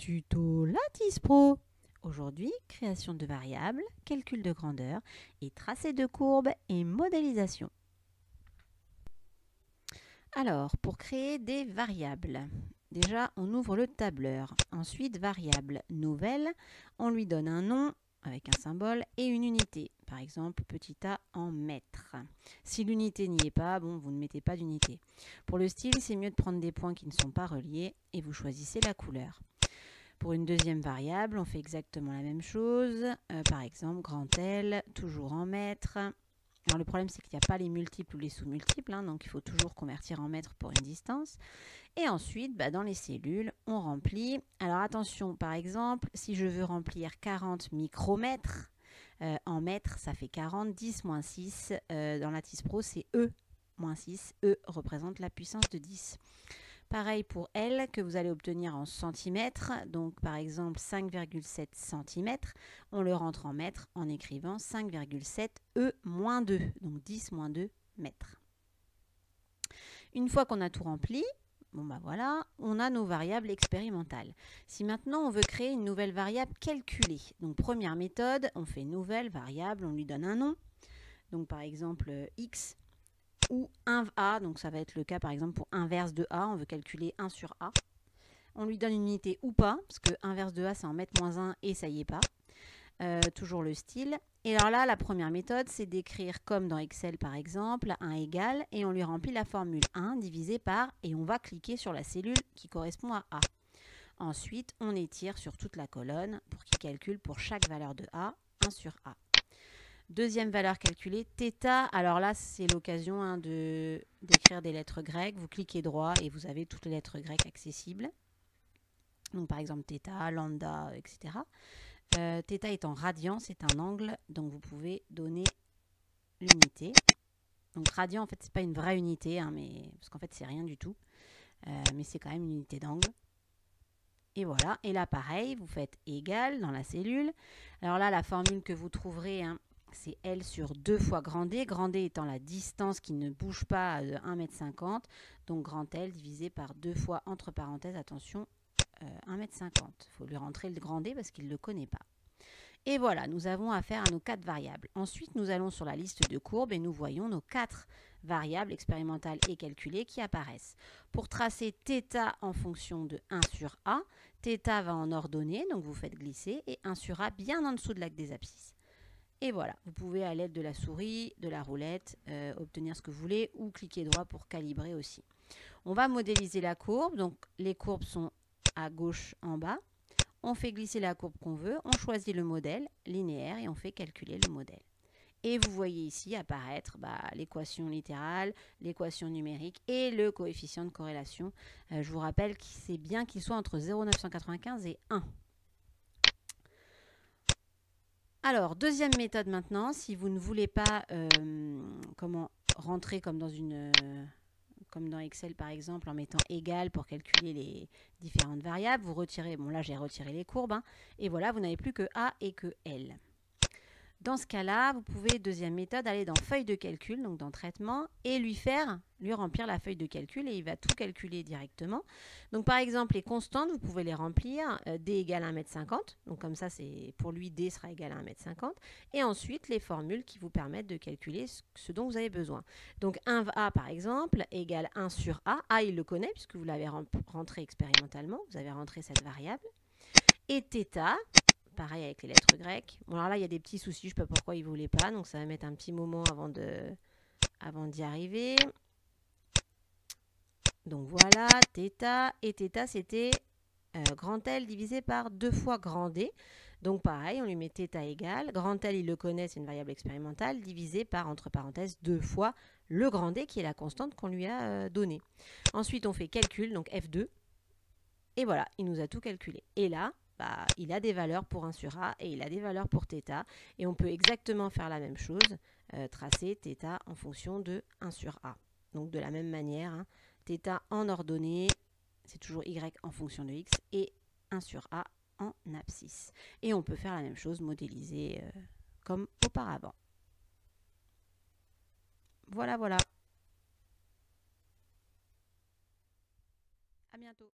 Tuto Lattice Pro. Aujourd'hui, création de variables, calcul de grandeur et tracé de courbes et modélisation. Alors, pour créer des variables, déjà on ouvre le tableur. Ensuite, variable nouvelle, on lui donne un nom avec un symbole et une unité. Par exemple, petit a en mètres. Si l'unité n'y est pas, bon, vous ne mettez pas d'unité. Pour le style, c'est mieux de prendre des points qui ne sont pas reliés et vous choisissez la couleur. Pour une deuxième variable, on fait exactement la même chose. Par exemple, grand L, toujours en mètres. Alors le problème, c'est qu'il n'y a pas les multiples ou les sous-multiples, donc il faut toujours convertir en mètres pour une distance. Et ensuite, dans les cellules, on remplit. Alors attention, par exemple, si je veux remplir 40 micromètres, en mètres, ça fait 40, 10 moins 6. Dans Lattice Pro, c'est E moins 6. E représente la puissance de 10. Pareil pour L que vous allez obtenir en centimètres. Donc par exemple 5,7 cm, on le rentre en mètres en écrivant 5,7 E moins 2, donc 10 moins 2 mètres. Une fois qu'on a tout rempli, voilà, on a nos variables expérimentales. Si maintenant on veut créer une nouvelle variable calculée, donc première méthode, on fait nouvelle variable, on lui donne un nom. Donc par exemple x ou 1A, donc ça va être le cas par exemple pour inverse de A, on veut calculer 1 sur A. On lui donne une unité ou pas, parce que inverse de A c'est en mètres moins 1 et ça y est pas. Toujours le style. Et alors là, la première méthode, c'est d'écrire comme dans Excel par exemple, 1 égale, et on lui remplit la formule 1 divisé par, et on va cliquer sur la cellule qui correspond à A. Ensuite, on étire sur toute la colonne pour qu'il calcule pour chaque valeur de A, 1 sur A. Deuxième valeur calculée, θ. Alors là, c'est l'occasion d'écrire des lettres grecques. Vous cliquez droit et vous avez toutes les lettres grecques accessibles. Donc par exemple θ, lambda, etc. θ est en radian, c'est un angle, donc vous pouvez donner l'unité. Donc radian, en fait, c'est pas une vraie unité, parce qu'en fait, c'est rien du tout. Mais c'est quand même une unité d'angle. Et voilà. Et là, pareil, vous faites égal dans la cellule. Alors là, la formule que vous trouverez, c'est L sur 2 fois grand D. Grand D étant la distance qui ne bouge pas de 1,50 m. Donc grand L divisé par 2 fois, entre parenthèses, attention, 1,50 m. Il faut lui rentrer le grand D parce qu'il ne le connaît pas. Et voilà, nous avons affaire à nos 4 variables. Ensuite, nous allons sur la liste de courbes et nous voyons nos 4 variables expérimentales et calculées qui apparaissent. Pour tracer θ en fonction de 1 sur A, θ va en ordonnée, donc vous faites glisser, et 1 sur A bien en dessous de l'axe des abscisses. Et voilà, vous pouvez à l'aide de la souris, de la roulette, obtenir ce que vous voulez ou cliquer droit pour calibrer aussi. On va modéliser la courbe, donc les courbes sont à gauche en bas. On fait glisser la courbe qu'on veut, on choisit le modèle linéaire et on fait calculer le modèle. Et vous voyez ici apparaître l'équation littérale, l'équation numérique et le coefficient de corrélation. Je vous rappelle que c'est bien qu'il soit entre 0,995 et 1. Alors, deuxième méthode maintenant, si vous ne voulez pas rentrer comme dans Excel par exemple, en mettant égal pour calculer les différentes variables, vous retirez, là j'ai retiré les courbes, et voilà, vous n'avez plus que A et que L. Dans ce cas-là, vous pouvez, deuxième méthode, aller dans feuille de calcul, donc dans traitement, et lui remplir la feuille de calcul, et il va tout calculer directement. Donc par exemple, les constantes, vous pouvez les remplir, D égale 1,50 m, donc comme ça, pour lui, D sera égal à 1,50 m, et ensuite les formules qui vous permettent de calculer ce dont vous avez besoin. Donc 1A par exemple, égale 1 sur A, A il le connaît, puisque vous l'avez rentré expérimentalement, vous avez rentré cette variable, et θ, pareil avec les lettres grecques. Bon, alors là, il y a des petits soucis, je ne sais pas pourquoi ils ne voulaient pas, donc ça va mettre un petit moment avant d'y arriver. Donc voilà, θ, et θ, c'était grand L divisé par 2 fois grand D. Donc pareil, on lui met θ égale, grand L, il le connaît, c'est une variable expérimentale, divisé par, entre parenthèses, 2 fois le grand D, qui est la constante qu'on lui a donnée. Ensuite, on fait calcul, donc F2, et voilà, il nous a tout calculé. Et là, il a des valeurs pour 1 sur A et il a des valeurs pour θ. Et on peut exactement faire la même chose, tracer θ en fonction de 1 sur A. Donc de la même manière, θ en ordonnée, c'est toujours Y en fonction de X, et 1 sur A en abscisse. Et on peut faire la même chose, modéliser comme auparavant. Voilà, voilà. À bientôt.